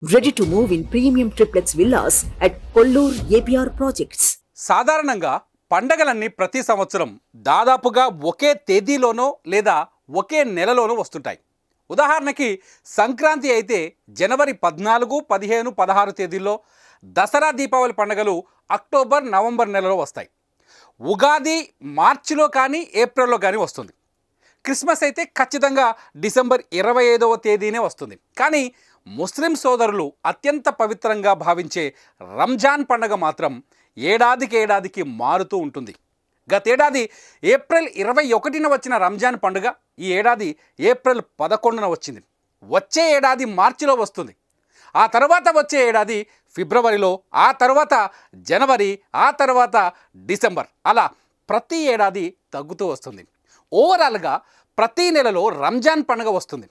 Ready to move in premium triplex villas at Kollur APR Projects. సాధారణంగా పండగలన్నీ ప్రతి సంవత్సరం దాదాపుగా ఒకే తేదీలోనో లేదా ఒకే నెలలోనో వస్తుంటాయి. ఉదాహరణకి సంక్రాంతి అయితే జనవరి 14, 15, 16 తేదీల్లో, దసరా దీపావళి పండుగలు అక్టోబర్, నవంబర్ నెలలో వస్తాయి. ఉగాది మార్చిలో కానీ ఏప్రిల్లో కానీ వస్తుంది. క్రిస్మస్ అయితే ఖచ్చితంగా డిసెంబర్ 25వ తేదీనే వస్తుంది. కానీ ముస్లిం సోదరులు అత్యంత పవిత్రంగా భావించే రంజాన్ పండుగ మాత్రం ఏడాదికి మారుతూ ఉంటుంది. గతేడాది ఏప్రిల్ 21న వచ్చిన రంజాన్ పండుగ ఈ ఏడాది ఏప్రిల్ 11న వచ్చింది. వచ్చే ఏడాది మార్చిలో వస్తుంది. ఆ తర్వాత వచ్చే ఏడాది ఫిబ్రవరిలో, ఆ తర్వాత జనవరి, ఆ తర్వాత డిసెంబర్, అలా ప్రతి ఏడాది తగ్గుతూ వస్తుంది. ఓవరాల్గా ప్రతి నెలలో రంజాన్ పండుగ వస్తుంది.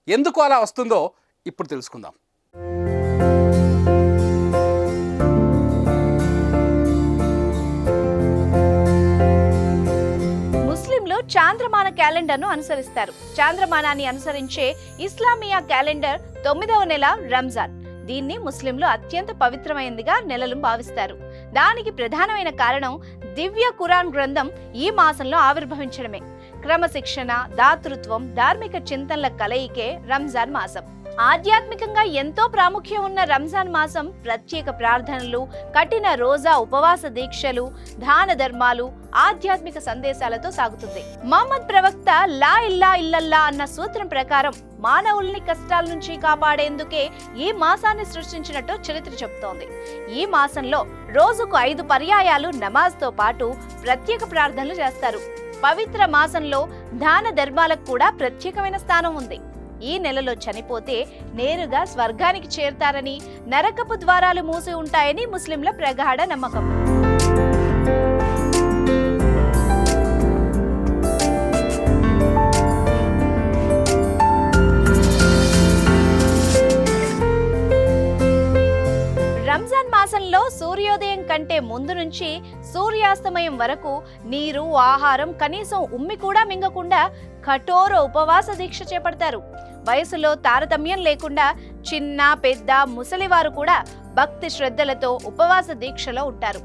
ఎందుకు అలా వస్తుందో ఇప్పుడు తెలుసుకుందాం. ముస్లింలు చాంద్రమాన క్యాలెండర్ను అనుసరిస్తారు. చాంద్రమానాన్ని అనుసరించే ఇస్లామియా క్యాలెండర్ 9వ నెల రంజాన్. దీన్ని ముస్లింలు అత్యంత పవిత్రమైనదిగా నెలలు భావిస్తారు. దానికి ప్రధానమైన కారణం దివ్య ఖురాన్ గ్రంథం ఈ మాసంలో ఆవిర్భవించడమే. క్రమశిక్షణ, దాతృత్వం, ధార్మిక చింతనల కలయికే రంజాన్ మాసం. ఆధ్యాత్మికంగా ఎంతో ప్రాముఖ్యం ఉన్న రంజాన్ మాసం ప్రత్యేక ప్రార్థనలు, కఠిన రోజా ఉపవాస దీక్షలు, దాన ధర్మాలు, ఆధ్యాత్మిక సందేశాలతో సాగుతుంది. మహమ్మద్ ప్రవక్త లా ఇల్లా ఇల్లల్లా అన్న సూత్రం ప్రకారం మానవుల్ని కష్టాల నుంచి కాపాడేందుకే ఈ మాసాన్ని సృష్టించినట్టు చరిత్ర చెబుతోంది. ఈ మాసంలో రోజుకు 5 పర్యాయాలు నమాజ్తో పాటు ప్రత్యేక ప్రార్థనలు చేస్తారు. పవిత్ర మాసంలో దాన ధర్మాలకు కూడా ప్రత్యేకమైన స్థానం ఉంది. ఈ నెలలో చనిపోతే నేరుగా స్వర్గానికి చేరతారని, నరకపు ద్వారాలు మూసి ఉంటాయని ముస్లింల ప్రగాఢ నమ్మకం. రంజాన్ మాసంలో సూర్యోదయం కంటే ముందు నుంచి సూర్యాస్తమయం వరకు నీరు, ఆహారం కనీసం ఉమ్మి కూడా మింగకుండా కఠోర ఉపవాస దీక్ష చేపడతారు. వయసులో తారతమ్యం లేకుండా చిన్న, పెద్ద, ముసలివారు కూడా భక్తి శ్రద్ధలతో ఉపవాస దీక్షలో ఉంటారు.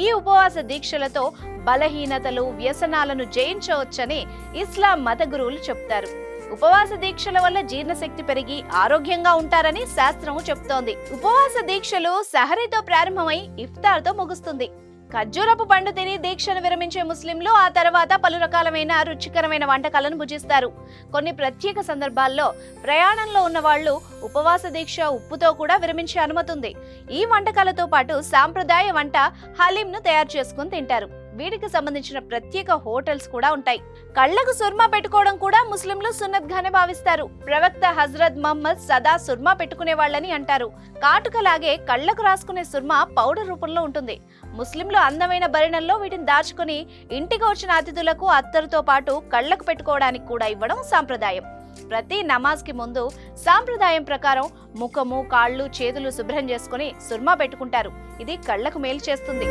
ఈ ఉపవాస దీక్షలతో బలహీనతలు, వ్యసనాలను జయించవచ్చని ఇస్లాం మత గురువులు చెప్తారు. ఉపవాస దీక్షల వల్ల జీర్ణశక్తి పెరిగి ఆరోగ్యంగా ఉంటారని శాస్త్రం చెప్తోంది. ఉపవాస దీక్షలు సహరీతో ప్రారంభమై ఇఫ్తార్తో ముగుస్తుంది. ఖర్జూరపు పండు తిని దీక్షను విరమించే ముస్లింలు ఆ తర్వాత పలు రకాలమైన రుచికరమైన వంటకాలను భుజిస్తారు. కొన్ని ప్రత్యేక సందర్భాల్లో ప్రయాణంలో ఉన్న వాళ్ళు ఉపవాస దీక్ష ఉప్పుతో కూడా విరమించే అనుమతి ఉంది. ఈ వంటకాలతో పాటు సాంప్రదాయ వంట హలీంను తయారు చేసుకుని తింటారు. వీటికి సంబంధించిన ప్రత్యేక హోటల్స్ కూడా ఉంటాయి. కళ్లకు సుర్మా పెట్టుకోవడం కూడా ముస్లింలు సున్నత్ గానే భావిస్తారు. ప్రవక్త హజరత్ మహమ్మద్ సదా సుర్మా పెట్టుకునే వాళ్ళని అంటారు. కాటుకలాగే కళ్లకు రాసుకునే సుర్మా పౌడర్ రూపంలో ఉంటుంది. ముస్లింలు అందమైన భరిణల్లో వీటిని దాచుకుని ఇంటికి వచ్చిన అతిథులకు అత్తరుతో పాటు కళ్లకు పెట్టుకోవడానికి కూడా ఇవ్వడం సాంప్రదాయం. ప్రతి నమాజ్ కి ముందు సాంప్రదాయం ప్రకారం ముఖము, కాళ్ళు, చేతులు శుభ్రం చేసుకుని సుర్మా పెట్టుకుంటారు. ఇది కళ్లకు మేలు చేస్తుంది.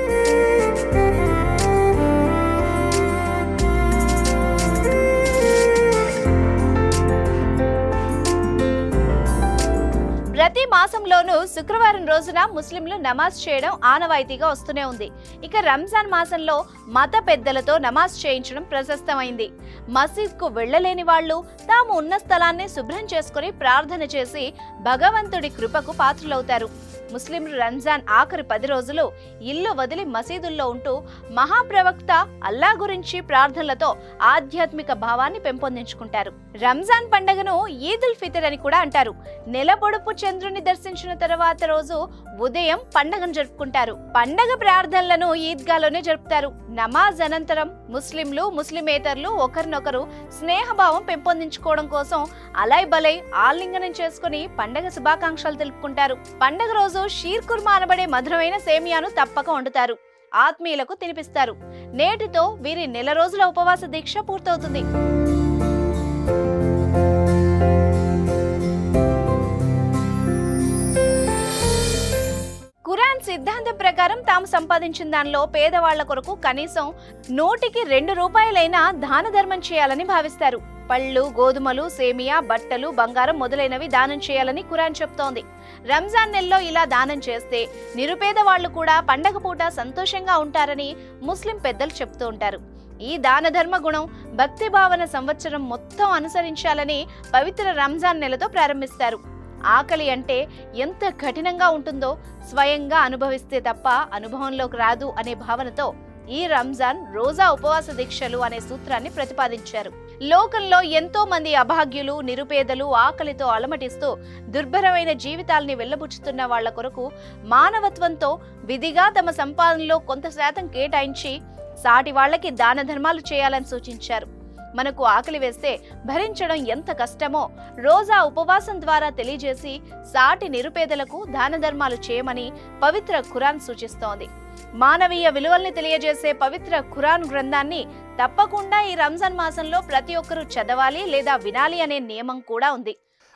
ప్రతి మాసంలోనూ శుక్రవారం రోజున ముస్లింలు నమాజ్ చేయడం ఆనవాయితీగా వస్తూనే ఉంది. ఇక రంజాన్ మాసంలో మత పెద్దలతో నమాజ్ చేయించడం ప్రశస్తమైంది. మసీద్కు వెళ్లలేని వాళ్ళు తాము ఉన్న స్థలాన్ని శుభ్రం చేసుకుని ప్రార్థన చేసి భగవంతుడి కృపకు పాత్రులవుతారు. ముస్లింలు రంజాన్ ఆఖరి 10 రోజులు ఇల్లు వదిలి మసీదుల్లో ఉంటూ మహాప్రవక్త అల్లా గురించి ప్రార్థనలతో ఆధ్యాత్మిక భావాన్ని పెంపొందించుకుంటారు. రంజాన్ పండుగను ఈదుల్ ఫితర్ అని కూడా అంటారు. నెల పొడుపు చంద్రుని దర్శించిన తర్వాత రోజు ఉదయం పండుగను జరుపుకుంటారు. పండగ ప్రార్థనలను ఈద్గాలోనే జరుపుతారు. నమాజ్ అనంతరం ముస్లింలు, ముస్లిమేతరులు ఒకరినొకరు స్నేహభావం పెంపొందించుకోవడం కోసం అలై బలై ఆలింగనం చేసుకుని పండగ శుభాకాంక్షలు తెలుపుకుంటారు. పండగ రోజు షీర్ కుర్మా అనబడే మధురమైన సేమియాను తప్పక వండుతారు. ఆత్మీయులకు తినిపిస్తారు. నేటితో వీరి నెల రోజుల ఉపవాస దీక్ష పూర్తవుతుంది. ఖురాన్ ముస్లిం సిద్ధాంతం ప్రకారం తాము సంపాదించిన దానిలో పేదవాళ్ల కొరకు కనీసం 100కి 2 రూపాయలైనా దాన ధర్మం చేయాలని భావిస్తారు. పళ్ళు, గోధుమలు, సేమియా, బట్టలు, బంగారం మొదలైనవి దానం చేయాలని ఖురాన్ చెప్తోంది. రంజాన్ నెలలో ఇలా దానం చేస్తే నిరుపేద వాళ్లు కూడా పండగ పూట సంతోషంగా ఉంటారని ముస్లిం పెద్దలు చెప్తూ ఉంటారు. ఈ దాన ధర్మ గుణం, భక్తి భావన సంవత్సరం మొత్తం అనుసరించాలని పవిత్ర రంజాన్ నెలతో ప్రారంభిస్తారు. ఆకలి అంటే ఎంత కఠినంగా ఉంటుందో స్వయంగా అనుభవిస్తే తప్ప అనుభవంలోకి రాదు అనే భావనతో ఈ రంజాన్ రోజా ఉపవాస దీక్షలు అనే సూత్రాన్ని ప్రతిపాదించారు. లోకంలో ఎంతో మంది అభాగ్యులు, నిరుపేదలు ఆకలితో అలమటిస్తూ దుర్భరమైన జీవితాల్ని వెళ్లబుచ్చుతున్న వాళ్ల కొరకు మానవత్వంతో విధిగా తమ సంపాదనలో కొంత శాతం కేటాయించి సాటి వాళ్లకి దాన ధర్మాలు చేయాలని సూచించారు. మనకు ఆకలి వేస్తే భరించడం ఎంత కష్టమో రోజా ఉపవాసం ద్వారా తెలియజేసి సాటి నిరుపేదలకు దాన ధర్మాలు చేయమని పవిత్ర ఖురాన్ సూచిస్తోంది. మానవీయ విలువల్ని తెలియజేసే పవిత్ర ఖురాన్ గ్రంథాన్ని తప్పకుండా ఈ రంజాన్ మాసంలో ప్రతి ఒక్కరూ చదవాలి లేదా వినాలి అనే నియమం కూడా ఉంది.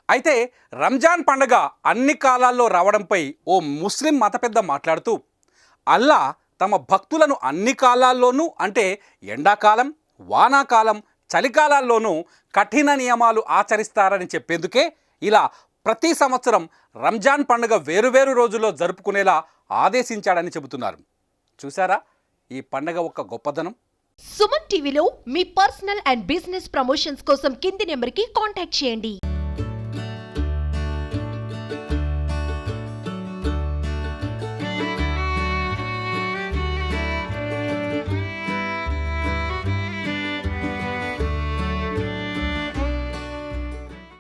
అయితే రంజాన్ పండుగ అన్ని కాలాల్లో రావడంపై ఓ ముస్లిం మత పెద్ద మాట్లాడుతూ అల్లా తమ భక్తులను అన్ని కాలాల్లోనూ అంటే ఎండాకాలం, వానాకాలం, చలికాలాల్లోనూ కఠిన నియమాలు ఆచరిస్తారని చెప్పేందుకే ఇలా ప్రతి సంవత్సరం రంజాన్ పండుగ వేరువేరు రోజుల్లో జరుపుకునేలా ఆదేశించాడని చెబుతున్నారు. చూసారా ఈ పండుగ ఒక గొప్పదనం. సుమన్ టీవీలో మీ పర్సనల్ అండ్ బిజినెస్ ప్రమోషన్స్ కోసం కింది నెంబర్కి కాంటాక్ట్ చేయండి.